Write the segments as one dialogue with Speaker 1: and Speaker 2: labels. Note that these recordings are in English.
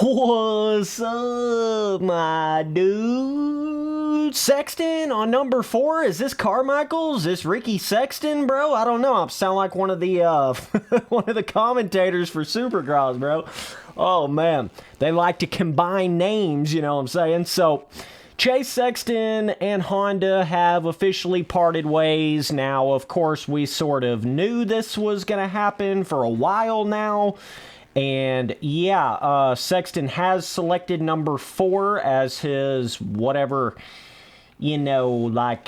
Speaker 1: What's up, my dude? Sexton on number 4? Is this Carmichael? Is this Ricky Sexton, bro? I don't know. I sound like one of the one of the commentators for Supercross, bro. Oh man, they like to combine names, you know what I'm saying? So Chase Sexton and Honda have officially parted ways. Now, of course, we sort of knew this was going to happen for a while now. And yeah, Sexton has selected number 4 as his whatever, you know, like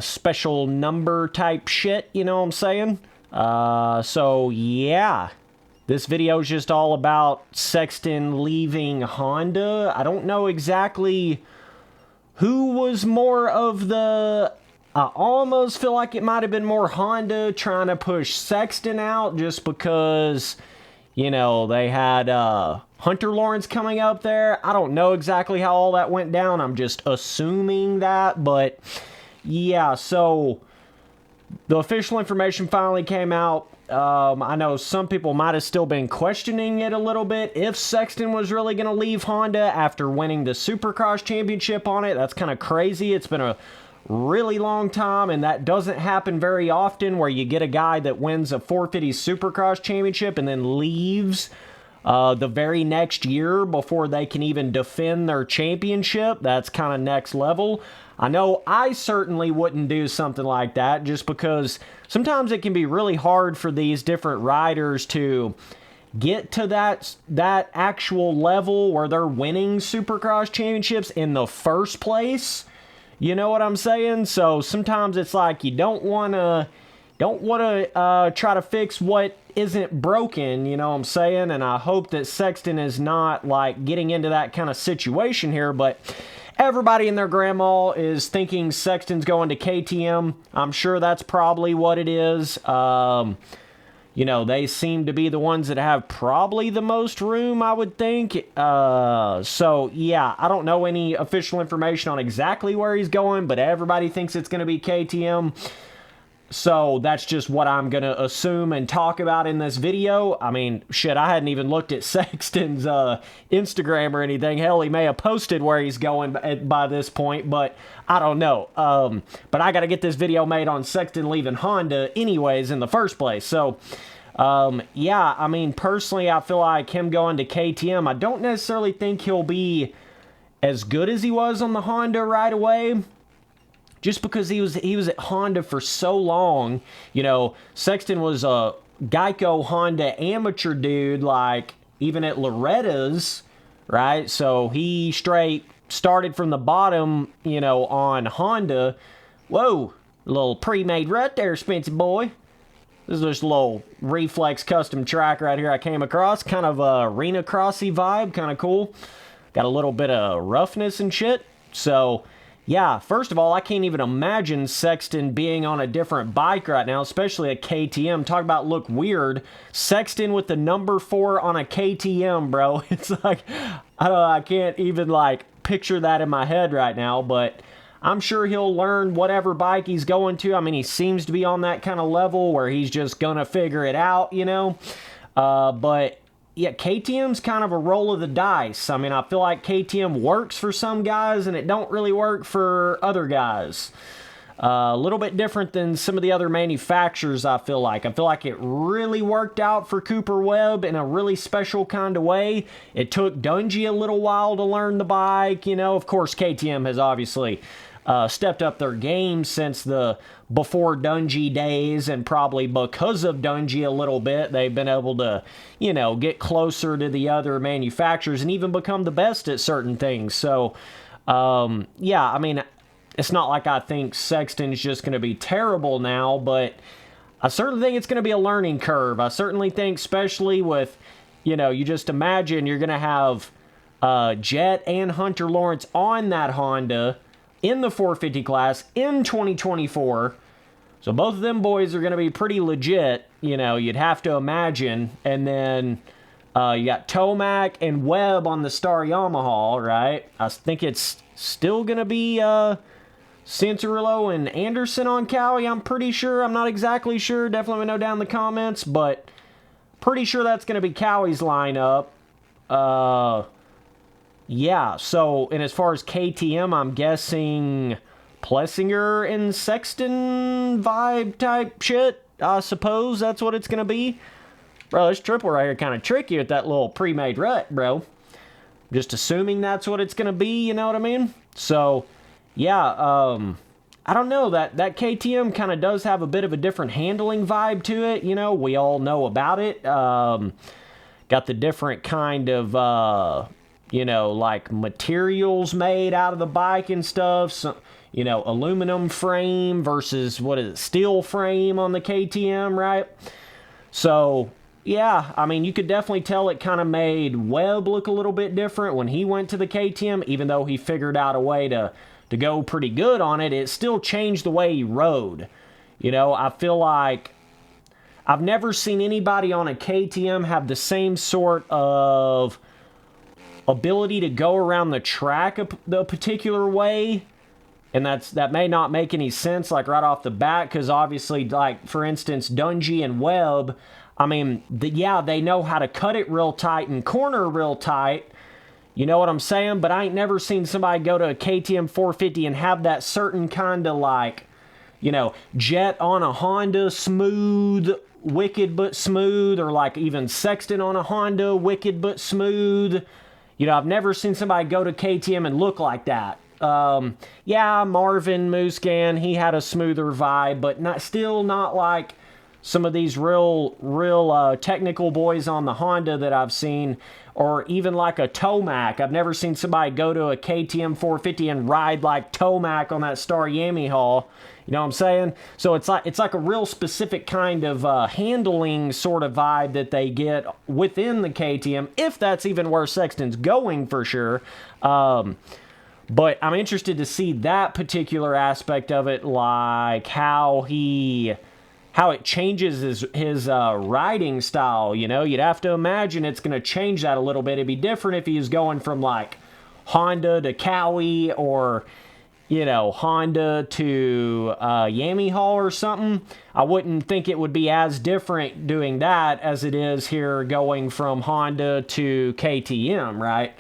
Speaker 1: special number type shit, you know what I'm saying? So yeah, this video is just all about Sexton leaving Honda. I don't know exactly who was more of the... I almost feel like it might have been more Honda trying to push Sexton out just because... You know, they had Hunter Lawrence coming up there. I don't know exactly how all that went down. I'm just assuming that. But, yeah, so the official information finally came out. I know some people might have still been questioning it a little bit. If Sexton was really going to leave Honda after winning the Supercross championship on it, that's kind of crazy. It's been a really long time, and that doesn't happen very often where you get a guy that wins a 450 Supercross championship and then leaves the very next year before they can even defend their championship. That's kind of next level. I know I certainly wouldn't do something like that just because sometimes it can be really hard for these different riders to get to that actual level where they're winning Supercross championships in the first place. You know what I'm saying? So sometimes it's like you don't want to try to fix what isn't broken, you know what I'm saying? And I hope that Sexton is not like getting into that kind of situation here, but everybody and their grandma is thinking Sexton's going to KTM. I'm sure that's probably what it is. You know, they seem to be the ones that have probably the most room, I would think. So, yeah, I don't know any official information on exactly where he's going, but everybody thinks it's going to be KTM. So, that's just what I'm going to assume and talk about in this video. I mean, shit, I hadn't even looked at Sexton's Instagram or anything. Hell, he may have posted where he's going by this point, but I don't know. But I got to get this video made on Sexton leaving Honda anyways in the first place. So, yeah, I mean, personally, I feel like him going to KTM, I don't necessarily think he'll be as good as he was on the Honda right away. Just because he was at Honda for so long. You know, Sexton was a Geico Honda amateur dude, like, even at Loretta's, right? So he straight started from the bottom, you know, on Honda. Whoa, a little pre-made rut there, Spency boy. This is just a little Reflex custom track right here I came across. Kind of a arena crossy vibe, kind of cool. Got a little bit of roughness and shit. So... yeah, first of all, I can't even imagine Sexton being on a different bike right now, especially a KTM. Talk about look weird. Sexton with the number 4 on a KTM, bro. It's like, I don't know, I can't even, like, picture that in my head right now, but I'm sure he'll learn whatever bike he's going to. I mean, he seems to be on that kind of level where he's just gonna figure it out, you know? But... yeah, KTM's kind of a roll of the dice. I mean, I feel like KTM works for some guys and it don't really work for other guys. A little bit different than some of the other manufacturers, I feel like. I feel like it really worked out for Cooper Webb in a really special kind of way. It took Dungey a little while to learn the bike. You know, of course, KTM has obviously stepped up their game since the before Dungey days, and probably because of Dungey a little bit, they've been able to, you know, get closer to the other manufacturers and even become the best at certain things. So, yeah, I mean, it's not like I think Sexton's just going to be terrible now, but I certainly think it's going to be a learning curve. I certainly think, especially with, you know, you just imagine you're going to have Jett and Hunter Lawrence on that Honda in the 450 class in 2024. So both of them boys are going to be pretty legit, you know, you'd have to imagine. And then you got Tomac and Webb on the Star Yamaha, right? I think it's still going to be Santarillo and Anderson on Cowie, I'm pretty sure. I'm not exactly sure. Definitely let me know down in the comments, but pretty sure that's going to be Cowie's lineup. Yeah, so, and as far as KTM, I'm guessing Plessinger and Sexton vibe type shit. I suppose that's what it's going to be. Bro, this triple right here kind of tricky with that little pre-made rut, bro. Just assuming that's what it's going to be, you know what I mean? So, yeah, I don't know. That KTM kind of does have a bit of a different handling vibe to it, you know. We all know about it. Got the different kind of, you know, like materials made out of the bike and stuff. So, you know, aluminum frame versus, what is it, steel frame on the KTM, right? So, yeah, I mean, you could definitely tell it kind of made Webb look a little bit different when he went to the KTM, even though he figured out a way to go pretty good on it. It still changed the way he rode. You know, I feel like I've never seen anybody on a KTM have the same sort of ability to go around the track the particular way. And that may not make any sense, like, right off the bat, because obviously, like, for instance, Dungey and Webb, I mean, yeah, they know how to cut it real tight and corner real tight. You know what I'm saying? But I ain't never seen somebody go to a KTM 450 and have that certain kind of, like, you know, Jett on a Honda, smooth, wicked but smooth, or like even Sexton on a Honda, wicked but smooth. You know, I've never seen somebody go to KTM and look like that. Yeah, Marvin Muscan, he had a smoother vibe, but still not like some of these real technical boys on the Honda that I've seen, or even like a Tomac. I've never seen somebody go to a KTM 450 and ride like Tomac on that Star Yamaha. You know what I'm saying? So it's like a real specific kind of handling sort of vibe that they get within the KTM, if that's even where Sexton's going for sure. But I'm interested to see that particular aspect of it, like how it changes his riding style. You know, you'd have to imagine it's going to change that a little bit. It'd be different if he was going from like Honda to Cowie, or, you know, Honda to Yamaha or something. I wouldn't think it would be as different doing that as it is here going from Honda to KTM, right?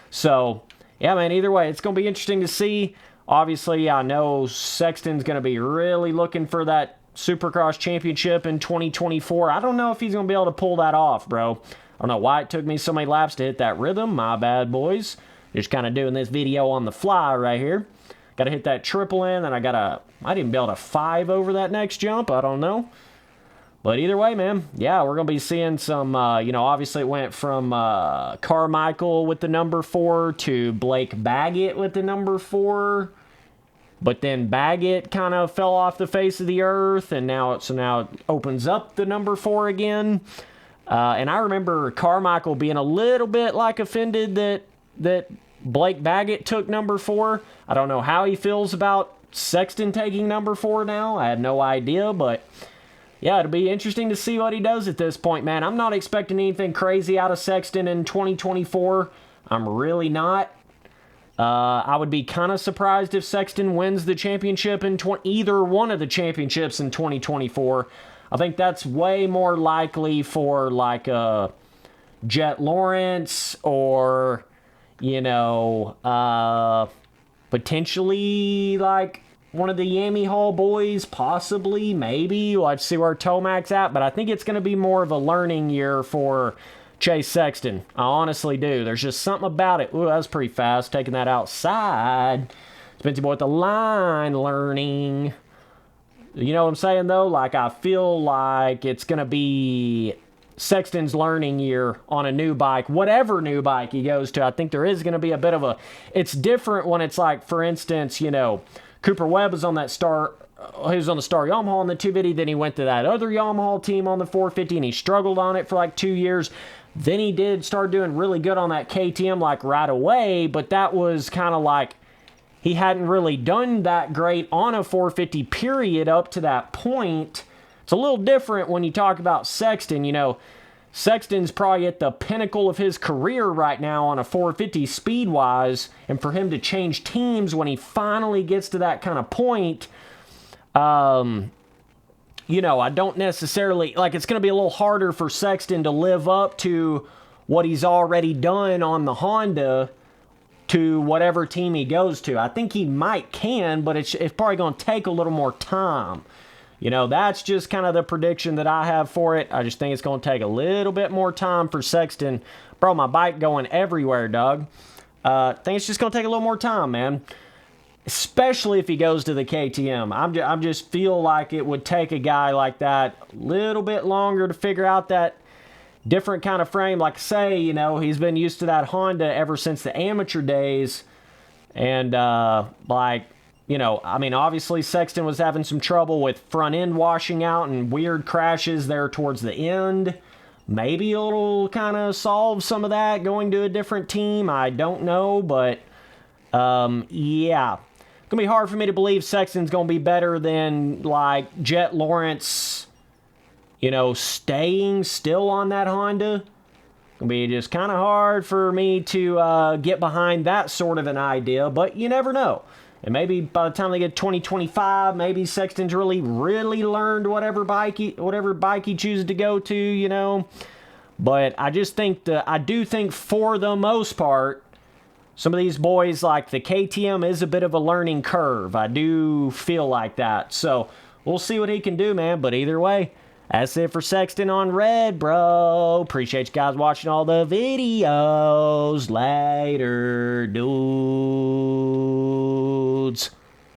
Speaker 1: So, yeah, man, either way, it's going to be interesting to see. Obviously, I know Sexton's going to be really looking for that Supercross championship in 2024. I don't know if he's going to be able to pull that off, bro. I don't know why it took me so many laps to hit that rhythm. My bad, boys. Just kind of doing this video on the fly right here. Got to hit that triple in, and I didn't be able to 5 over that next jump. I don't know. But either way, man, yeah, we're going to be seeing some, you know, obviously it went from Carmichael with the number 4 to Blake Baggett with the number 4. But then Baggett kind of fell off the face of the earth, and now it opens up the number 4 again. And I remember Carmichael being a little bit like offended that Blake Baggett took number 4. I don't know how he feels about Sexton taking number 4 now. I had no idea, but yeah, it'll be interesting to see what he does at this point, man. I'm not expecting anything crazy out of Sexton in 2024. I'm really not. I would be kind of surprised if Sexton wins the championship in either one of the championships in 2024. I think that's way more likely for like Jett Lawrence, or, you know, potentially like one of the Yamaha boys, possibly, maybe. We'll have to see where Tomac's at, but I think it's going to be more of a learning year for Chase Sexton. I honestly do. There's just something about it. Ooh, that was pretty fast, taking that outside. Spency boy at the line, learning. You know what I'm saying, though? Like, I feel like it's going to be Sexton's learning year on a new bike, whatever new bike he goes to. I think there is going to be a bit of a... It's different when it's like, for instance, you know, Cooper Webb was on that Star... He was on the Star Yamaha on the 250, then he went to that other Yamaha team on the 450, and he struggled on it for like 2 years. Then he did start doing really good on that KTM like right away, but that was kind of like he hadn't really done that great on a 450 period up to that point. It's a little different when you talk about Sexton. You know, Sexton's probably at the pinnacle of his career right now on a 450 speed-wise, and for him to change teams when he finally gets to that kind of point... you know, I don't necessarily, like, it's going to be a little harder for Sexton to live up to what he's already done on the Honda to whatever team he goes to. I think he might can, but it's probably going to take a little more time. You know, that's just kind of the prediction that I have for it. I just think it's going to take a little bit more time for Sexton. Bro, my bike going everywhere, Doug. I think it's just going to take a little more time, man. Especially if he goes to the KTM. I just feel like it would take a guy like that a little bit longer to figure out that different kind of frame. Like I say, you know, he's been used to that Honda ever since the amateur days. And, like, you know, I mean, obviously Sexton was having some trouble with front end washing out and weird crashes there towards the end. Maybe it'll kind of solve some of that going to a different team. I don't know, but, yeah. It's going to be hard for me to believe Sexton's going to be better than, like, Jett Lawrence, you know, staying still on that Honda. It's going to be just kind of hard for me to get behind that sort of an idea, but you never know. And maybe by the time they get 2025, maybe Sexton's really learned whatever bike he chooses to go to, you know. But I just think I do think for the most part, some of these boys, like the KTM, is a bit of a learning curve. I do feel like that. So we'll see what he can do, man. But either way, that's it for Sexton on red, bro. Appreciate you guys watching all the videos. Later, dudes.